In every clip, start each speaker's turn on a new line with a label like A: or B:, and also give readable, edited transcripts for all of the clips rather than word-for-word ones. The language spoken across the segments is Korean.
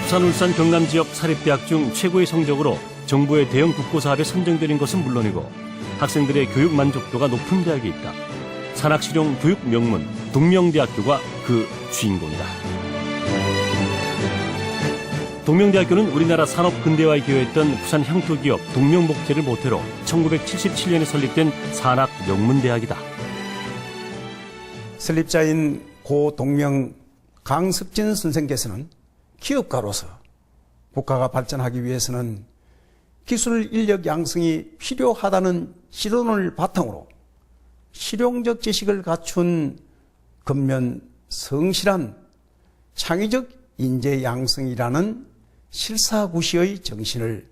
A: 부산, 울산, 경남 지역 사립대학 중 최고의 성적으로 정부의 대형 국고사업에 선정되는 것은 물론이고 학생들의 교육 만족도가 높은 대학이 있다. 산학실용 교육 명문 동명대학교가 그 주인공이다. 동명대학교는 우리나라 산업 근대화에 기여했던 부산 향토기업 동명복제를 모태로 1977년에 설립된 산학 명문대학이다.
B: 설립자인 고 동명 강석진 선생께서는 기업가로서 국가가 발전하기 위해서는 기술 인력 양성이 필요하다는 실론을 바탕으로 실용적 지식을 갖춘 근면 성실한 창의적 인재 양성이라는 실사구시의 정신을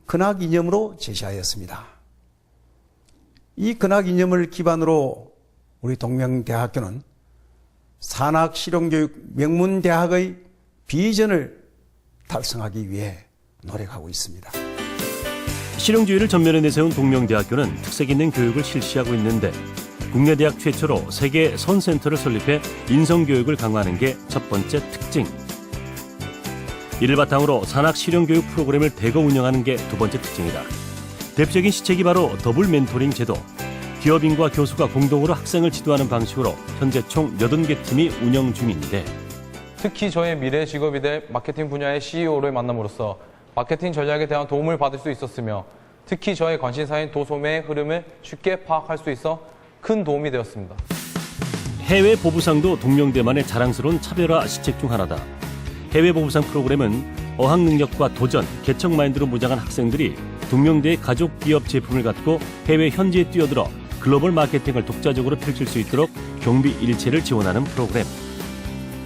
B: 근학 이념으로 제시하였습니다. 이 근학 이념을 기반으로 우리 동명대학교는 산학 실용교육 명문대학의 비전을 달성하기 위해 노력하고 있습니다.
A: 실용주의를 전면에 내세운 동명대학교는 특색 있는 교육을 실시하고 있는데 국내 대학 최초로 세계 선센터를 설립해 인성교육을 강화하는 게 첫 번째 특징. 이를 바탕으로 산학 실용교육 프로그램을 대거 운영하는 게 두 번째 특징이다. 대표적인 시책이 바로 더블 멘토링 제도. 기업인과 교수가 공동으로 학생을 지도하는 방식으로 현재 총 80개 팀이 운영 중인데
C: 특히 저의 미래 직업이 될 마케팅 분야의 CEO를 만남으로써 마케팅 전략에 대한 도움을 받을 수 있었으며 특히 저의 관심사인 도소매의 흐름을 쉽게 파악할 수 있어 큰 도움이 되었습니다.
A: 해외 보부상도 동명대만의 자랑스러운 차별화 시책 중 하나다. 해외 보부상 프로그램은 어학 능력과 도전, 개척 마인드로 무장한 학생들이 동명대의 가족 기업 제품을 갖고 해외 현지에 뛰어들어 글로벌 마케팅을 독자적으로 펼칠 수 있도록 경비 일체를 지원하는 프로그램.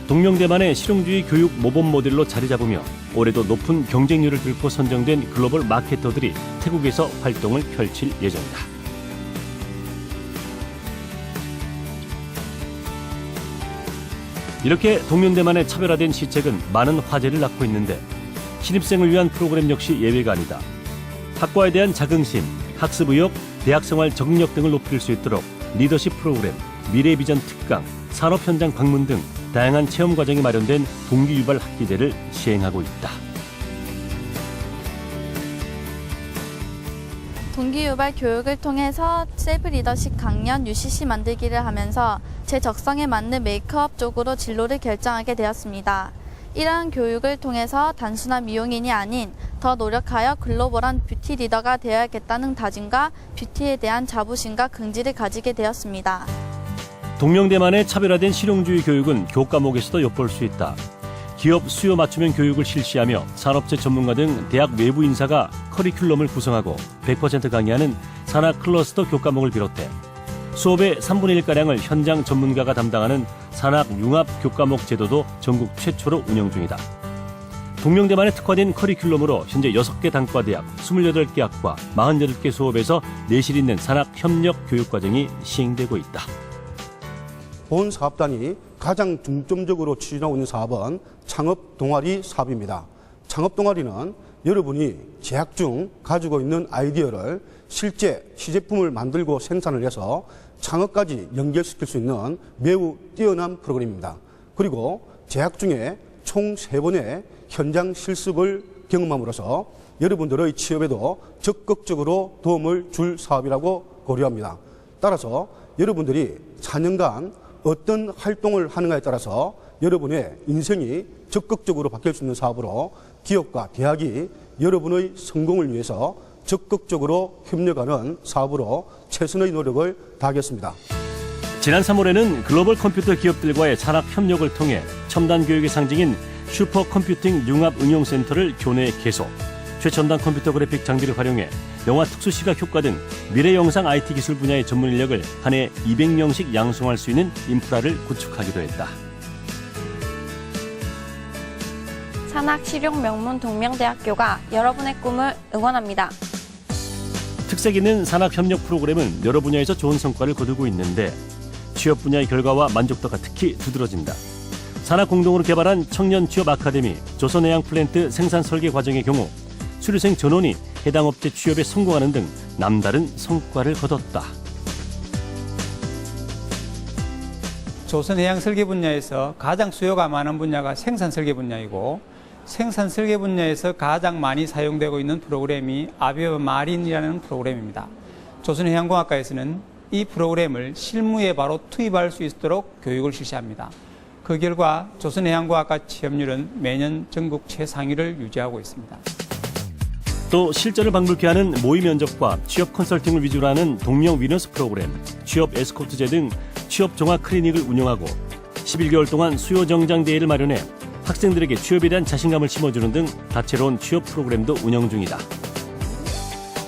A: 동명대만의 실용주의 교육 모범 모델로 자리 잡으며 올해도 높은 경쟁률을 뚫고 선정된 글로벌 마케터들이 태국에서 활동을 펼칠 예정이다. 이렇게 동명대만의 차별화된 시책은 많은 화제를 낳고 있는데 신입생을 위한 프로그램 역시 예외가 아니다. 학과에 대한 자긍심, 학습 의욕, 대학생활 적응력 등을 높일 수 있도록 리더십 프로그램, 미래 비전 특강, 산업 현장 방문 등 다양한 체험 과정이 마련된 동기 유발 학기제를 시행하고 있다.
D: 동기 유발 교육을 통해서 셀프 리더십 강연 UCC 만들기를 하면서 제 적성에 맞는 메이크업 쪽으로 진로를 결정하게 되었습니다. 이러한 교육을 통해서 단순한 미용인이 아닌 더 노력하여 글로벌한 뷰티 리더가 되어야겠다는 다짐과 뷰티에 대한 자부심과 긍지를 가지게 되었습니다.
A: 동명대만의 차별화된 실용주의 교육은 교과목에서도 엿볼 수 있다. 기업 수요 맞춤형 교육을 실시하며 산업체 전문가 등 대학 외부 인사가 커리큘럼을 구성하고 100% 강의하는 산학 클러스터 교과목을 비롯해 수업의 3분의 1가량을 현장 전문가가 담당하는 산학 융합 교과목 제도도 전국 최초로 운영 중이다. 동명대만에 특화된 커리큘럼으로 현재 6개 단과대학, 28개 학과, 48개 수업에서 내실 있는 산학 협력 교육과정이 시행되고 있다.
E: 본 사업단이 가장 중점적으로 추진하고 있는 사업은 창업 동아리 사업입니다. 창업 동아리는 여러분이 재학 중 가지고 있는 아이디어를 실제 시제품을 만들고 생산을 해서 창업까지 연결시킬 수 있는 매우 뛰어난 프로그램입니다. 그리고 재학 중에 총 3번의 현장 실습을 경험함으로써 여러분들의 취업에도 적극적으로 도움을 줄 사업이라고 고려합니다. 따라서 여러분들이 4년간 어떤 활동을 하는가에 따라서 여러분의 인생이 적극적으로 바뀔 수 있는 사업으로 기업과 대학이 여러분의 성공을 위해서 적극적으로 협력하는 사업으로 최선의 노력을 다하겠습니다.
A: 지난 3월에는 글로벌 컴퓨터 기업들과의 산학 협력을 통해 첨단 교육의 상징인 슈퍼컴퓨팅 융합응용센터를 교내에 개소, 최첨단 컴퓨터 그래픽 장비를 활용해 영화 특수 시각 효과 등 미래 영상 IT 기술 분야의 전문 인력을 한 해 200명씩 양성할 수 있는 인프라를 구축하기도 했다.
F: 산학 실용 명문 동명대학교가 여러분의 꿈을 응원합니다.
A: 특색 있는 산학 협력 프로그램은 여러 분야에서 좋은 성과를 거두고 있는데 취업 분야의 결과와 만족도가 특히 두드러진다. 산학 공동으로 개발한 청년 취업 아카데미, 조선해양 플랜트 생산 설계 과정의 경우 수료생 전원이 해당 업체 취업에 성공하는 등 남다른 성과를 거뒀다.
G: 조선해양 설계 분야에서 가장 수요가 많은 분야가 생산 설계 분야이고 생산 설계 분야에서 가장 많이 사용되고 있는 프로그램이 아비어 마린이라는 프로그램입니다. 조선해양공학과에서는 이 프로그램을 실무에 바로 투입할 수 있도록 교육을 실시합니다. 그 결과 조선해양공학과 취업률은 매년 전국 최상위를 유지하고 있습니다.
A: 또 실전을 방불케 하는 모의 면접과 취업 컨설팅을 위주로 하는 동명 위너스 프로그램, 취업 에스코트제 등 취업 종합 클리닉을 운영하고 11개월 동안 수요 정장 대회를 마련해 학생들에게 취업에 대한 자신감을 심어주는 등 다채로운 취업 프로그램도 운영 중이다.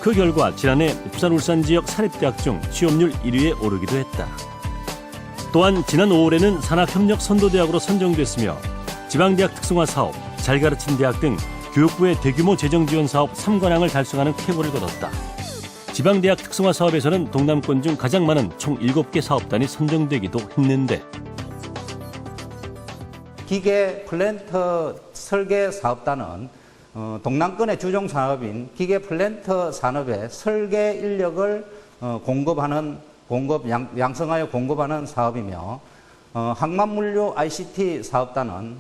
A: 그 결과 지난해 부산 울산 지역 사립대학 중 취업률 1위에 오르기도 했다. 또한 지난 5월에는 산학협력 선도대학으로 선정됐으며 지방대학 특성화 사업, 잘 가르친 대학 등 교육부의 대규모 재정 지원 사업 3관왕을 달성하는 쾌거를 거뒀다. 지방대학 특성화 사업에서는 동남권 중 가장 많은 총 7개 사업단이 선정되기도 했는데
H: 기계 플랜트 설계 사업단은 동남권의 주종 산업인 기계 플랜트 산업의 설계 인력을 양성하여 공급하는 사업이며 항만물류 ICT 사업단은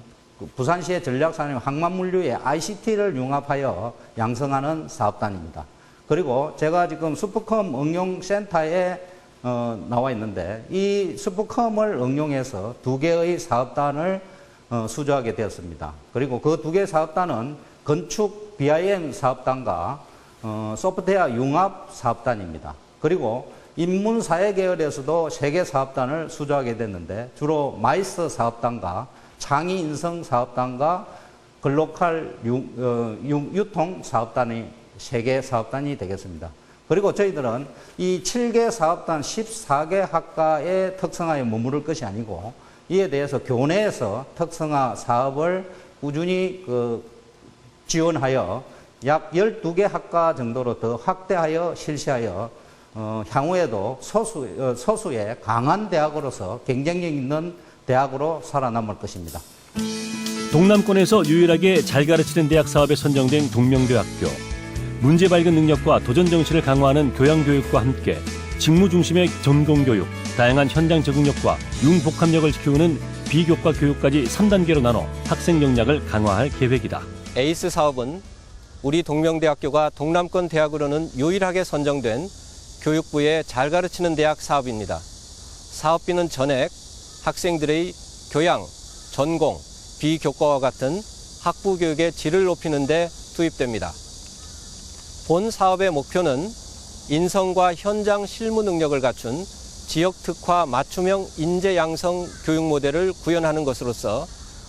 H: 부산시의 전략산업 항만물류의 ICT를 융합하여 양성하는 사업단입니다. 그리고 제가 지금 슈퍼컴 응용센터에 나와 있는데 이 슈퍼컴을 응용해서 2개의 사업단을 수주하게 되었습니다. 그리고 그 2개 사업단은 건축 BIM 사업단과 소프트웨어 융합 사업단입니다. 그리고 인문사회 계열에서도 3개 사업단을 수주하게 됐는데 주로 마이스 사업단과 창의인성 사업단과 글로컬 유통 사업단이 3개 사업단이 되겠습니다. 그리고 저희들은 이 7개 사업단 14개 학과에 특성화에 머무를 것이 아니고 이에 대해서 교내에서 특성화 사업을 꾸준히 지원하여 약 12개 학과 정도로 더 확대하여 실시하여 향후에도 소수의 강한 대학으로서 경쟁력 있는 대학으로 살아남을 것입니다.
A: 동남권에서 유일하게 잘 가르치는 대학 사업에 선정된 동명대학교. 문제 발견 능력과 도전 정신을 강화하는 교양교육과 함께 직무 중심의 전공교육, 다양한 현장 적응력과 융복합력을 키우는 비교과 교육까지 3단계로 나눠 학생 역량을 강화할 계획이다.
I: 에이스 사업은 우리 동명대학교가 동남권 대학으로는 유일하게 선정된 교육부의 잘 가르치는 대학 사업입니다. 사업비는 전액 학생들의 교양, 전공, 비교과와 같은 학부 교육의 질을 높이는 데 투입됩니다. 본 사업의 목표는 인성과 현장 실무 능력을 갖춘 지역 특화 맞춤형 인재 양성 교육 모델을 구현하는 것으로서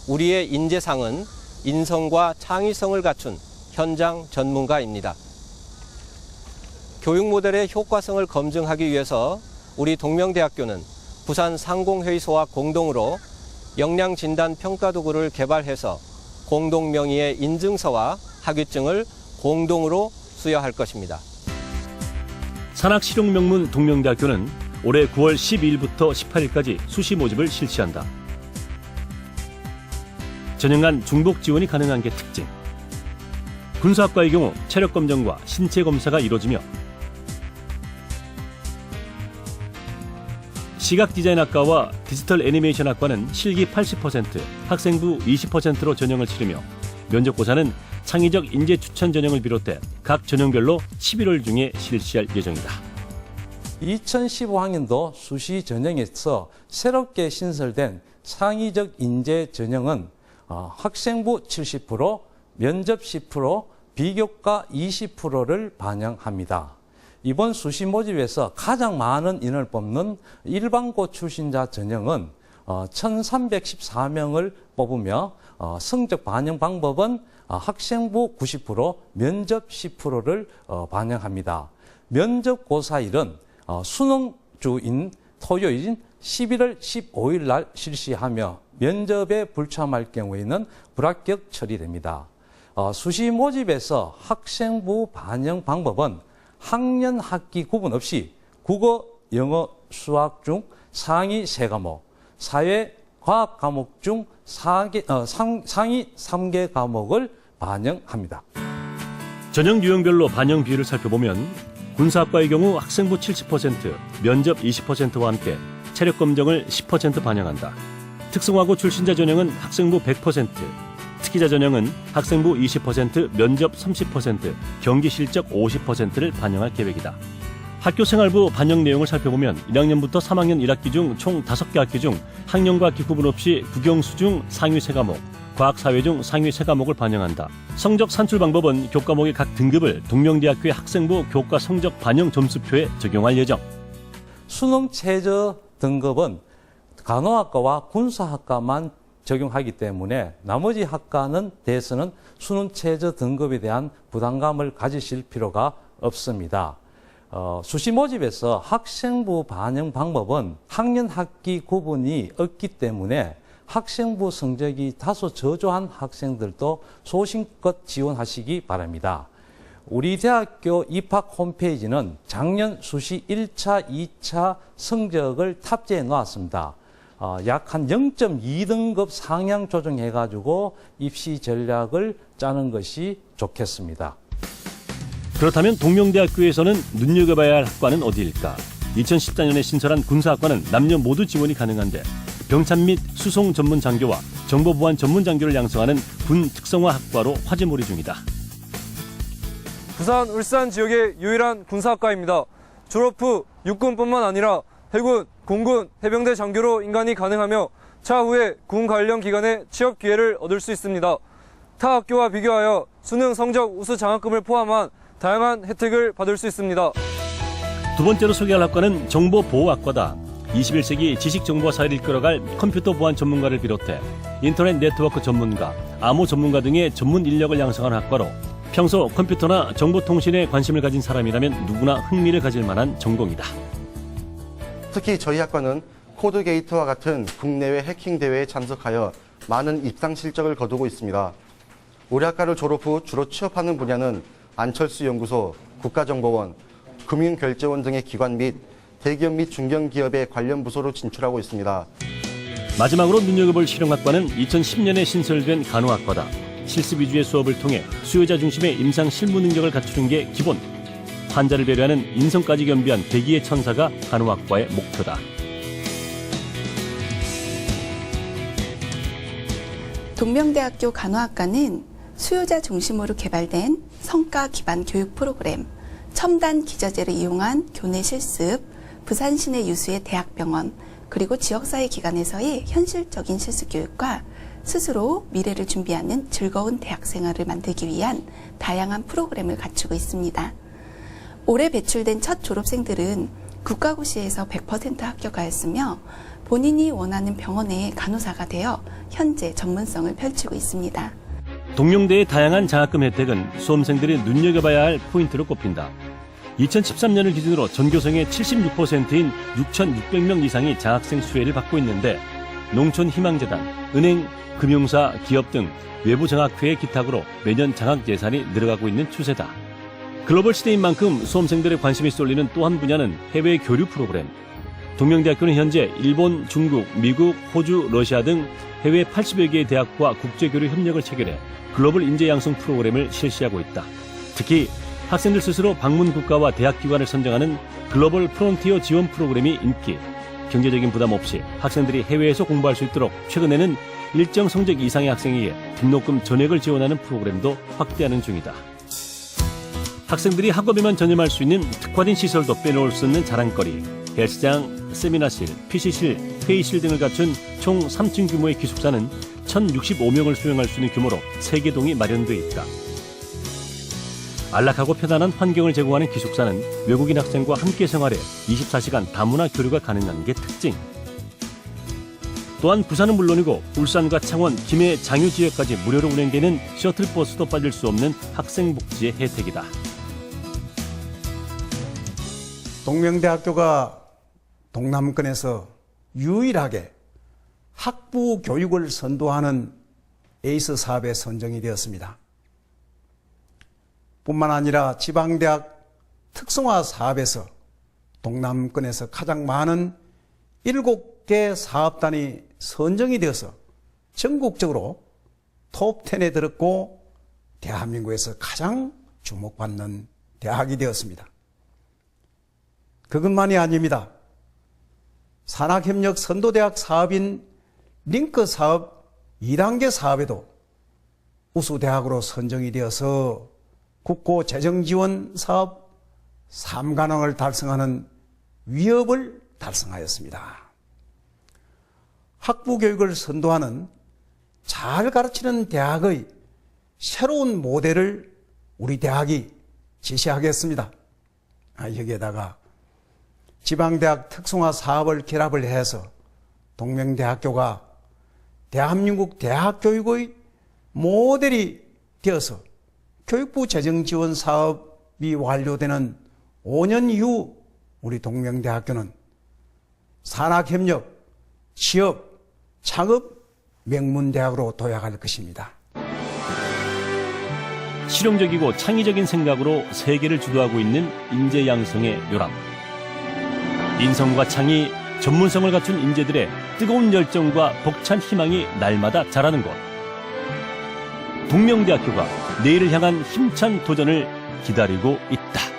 I: 우리의 인재상은 인성과 창의성을 갖춘 현장 전문가입니다. 교육 모델의 효과성을 검증하기 위해서 우리 동명대학교는 부산 상공회의소와 공동으로 역량 진단 평가 도구를 개발해서 공동 명의의 인증서와 학위증을 공동으로 수여할 것입니다.
A: 산학 실용 명문 동명대학교는 올해 9월 12일부터 18일까지 수시 모집을 실시한다. 전형간 중복 지원이 가능한 게 특징. 군사학과의 경우 체력 검정과 신체 검사가 이루어지며 시각 디자인학과와 디지털 애니메이션 학과는 실기 80%, 학생부 20%로 전형을 치르며 면접고사는 창의적 인재 추천 전형을 비롯해 각 전형별로 11월 중에 실시할 예정이다.
J: 2015학년도 수시 전형에서 새롭게 신설된 창의적 인재 전형은 학생부 70%, 면접 10%, 비교과 20%를 반영합니다. 이번 수시 모집에서 가장 많은 인원을 뽑는 일반고 출신자 전형은 1,314명을 뽑으며 성적 반영 방법은 학생부 90%, 면접 10%를 반영합니다. 면접고사일은 수능주인 토요일인 11월 15일 날 실시하며 면접에 불참할 경우에는 불합격 처리됩니다. 수시 모집에서 학생부 반영 방법은 학년 학기 구분 없이 국어, 영어, 수학 중 상위 3과목, 사회, 과학 과목 중 상위 3개 과목을 반영합니다.
A: 전형 유형별로 반영 비율을 살펴보면 군사학과의 경우 학생부 70%, 면접 20%와 함께 체력 검정을 10% 반영한다. 특성화고 출신자 전형은 학생부 100%, 특기자 전형은 학생부 20%, 면접 30%, 경기 실적 50%를 반영할 계획이다. 학교 생활부 반영 내용을 살펴보면 1학년부터 3학년 1학기 중 총 5개 학기 중 학년과 학기 구분 없이 국영수 중 상위 3과목, 과학사회 중 상위 3과목을 반영한다. 성적 산출 방법은 교과목의 각 등급을 동명대학교의 학생부 교과 성적 반영 점수표에 적용할 예정.
J: 수능 최저 등급은 간호학과와 군사학과만 적용하기 때문에 나머지 학과는 대해서는 수능 최저 등급에 대한 부담감을 가지실 필요가 없습니다. 수시 모집에서 학생부 반영 방법은 학년 학기 구분이 없기 때문에 학생부 성적이 다소 저조한 학생들도 소신껏 지원하시기 바랍니다. 우리 대학교 입학 홈페이지는 작년 수시 1차, 2차 성적을 탑재해 놓았습니다. 약 한 0.2등급 상향 조정해가지고 입시 전략을 짜는 것이 좋겠습니다.
A: 그렇다면 동명대학교에서는 눈여겨봐야 할 학과는 어디일까? 2014년에 신설한 군사학과는 남녀 모두 지원이 가능한데 병참 및 수송 전문 장교와 정보보안 전문 장교를 양성하는 군 특성화 학과로 화제몰이 중이다.
K: 부산, 울산 지역의 유일한 군사학과입니다. 졸업 후 육군뿐만 아니라 해군, 공군, 해병대 장교로 인간이 가능하며 차후에 군 관련 기관에 취업 기회를 얻을 수 있습니다. 타 학교와 비교하여 수능 성적 우수 장학금을 포함한 다양한 혜택을 받을 수 있습니다.
A: 두 번째로 소개할 학과는 정보보호학과다. 21세기 지식정보화 사회를 이끌어갈 컴퓨터 보안 전문가를 비롯해 인터넷 네트워크 전문가, 암호 전문가 등의 전문 인력을 양성하는 학과로 평소 컴퓨터나 정보통신에 관심을 가진 사람이라면 누구나 흥미를 가질 만한 전공이다.
L: 특히 저희 학과는 코드게이트와 같은 국내외 해킹 대회에 참석하여 많은 입상 실적을 거두고 있습니다. 우리 학과를 졸업 후 주로 취업하는 분야는 안철수 연구소, 국가정보원, 금융결제원 등의 기관 및 대기업 및 중견기업의 관련 부서로 진출하고 있습니다.
A: 마지막으로 눈여겨볼 실용학과는 2010년에 신설된 간호학과다. 실습 위주의 수업을 통해 수요자 중심의 임상 실무 능력을 갖추는 게 기본. 환자를 배려하는 인성까지 겸비한 대기의 천사가 간호학과의 목표다.
M: 동명대학교 간호학과는 수요자 중심으로 개발된 성과 기반 교육 프로그램, 첨단 기저제를 이용한 교내 실습, 부산 시내 유수의 대학병원, 그리고 지역사회 기관에서의 현실적인 실습 교육과 스스로 미래를 준비하는 즐거운 대학 생활을 만들기 위한 다양한 프로그램을 갖추고 있습니다. 올해 배출된 첫 졸업생들은 국가고시에서 100% 합격하였으며 본인이 원하는 병원의 간호사가 되어 현재 전문성을 펼치고 있습니다.
A: 동명대의 다양한 장학금 혜택은 수험생들이 눈여겨봐야 할 포인트로 꼽힌다. 2013년을 기준으로 전교생의 76%인 6,600명 이상이 장학생 수혜를 받고 있는데 농촌희망재단, 은행, 금융사, 기업 등 외부 장학회의 기탁으로 매년 장학 예산이 늘어가고 있는 추세다. 글로벌 시대인 만큼 수험생들의 관심이 쏠리는 또 한 분야는 해외 교류 프로그램. 동명대학교는 현재 일본, 중국, 미국, 호주, 러시아 등 해외 80여 개의 대학과 국제교류 협력을 체결해 글로벌 인재 양성 프로그램을 실시하고 있다. 특히 학생들 스스로 방문 국가와 대학 기관을 선정하는 글로벌 프론티어 지원 프로그램이 인기. 경제적인 부담 없이 학생들이 해외에서 공부할 수 있도록 최근에는 일정 성적 이상의 학생에게 등록금 전액을 지원하는 프로그램도 확대하는 중이다. 학생들이 학업에만 전념할 수 있는 특화된 시설도 빼놓을 수 없는 자랑거리. 헬스장, 세미나실, PC실, 회의실 등을 갖춘 총 3층 규모의 기숙사는 1,065명을 수용할 수 있는 규모로 3개 동이 마련돼 있다. 안락하고 편안한 환경을 제공하는 기숙사는 외국인 학생과 함께 생활해 24시간 다문화 교류가 가능한 게 특징. 또한 부산은 물론이고 울산과 창원, 김해, 장유 지역까지 무료로 운행되는 셔틀버스도 빠질 수 없는 학생복지의 혜택이다.
B: 동명대학교가 동남권에서 유일하게 학부 교육을 선도하는 에이스 사업에 선정이 되었습니다. 뿐만 아니라 지방대학 특성화 사업에서 동남권에서 가장 많은 7개 사업단이 선정이 되어서 전국적으로 톱10에 들었고 대한민국에서 가장 주목받는 대학이 되었습니다. 그것만이 아닙니다. 산학협력 선도대학 사업인 링크 사업 2단계 사업에도 우수대학으로 선정이 되어서 국고 재정지원 사업 3관왕을 달성하는 위협을 달성하였습니다. 학부교육을 선도하는 잘 가르치는 대학의 새로운 모델을 우리 대학이 제시하겠습니다. 여기에다가 지방대학 특성화 사업을 결합을 해서 동명대학교가 대한민국 대학교육의 모델이 되어서 교육부 재정지원 사업이 완료되는 5년 이후 우리 동명대학교는 산학협력, 취업, 창업 명문대학으로 도약할 것입니다.
A: 실용적이고 창의적인 생각으로 세계를 주도하고 있는 인재 양성의 요람. 인성과 창의, 전문성을 갖춘 인재들의 뜨거운 열정과 벅찬 희망이 날마다 자라는 곳. 동명대학교가 내일을 향한 힘찬 도전을 기다리고 있다.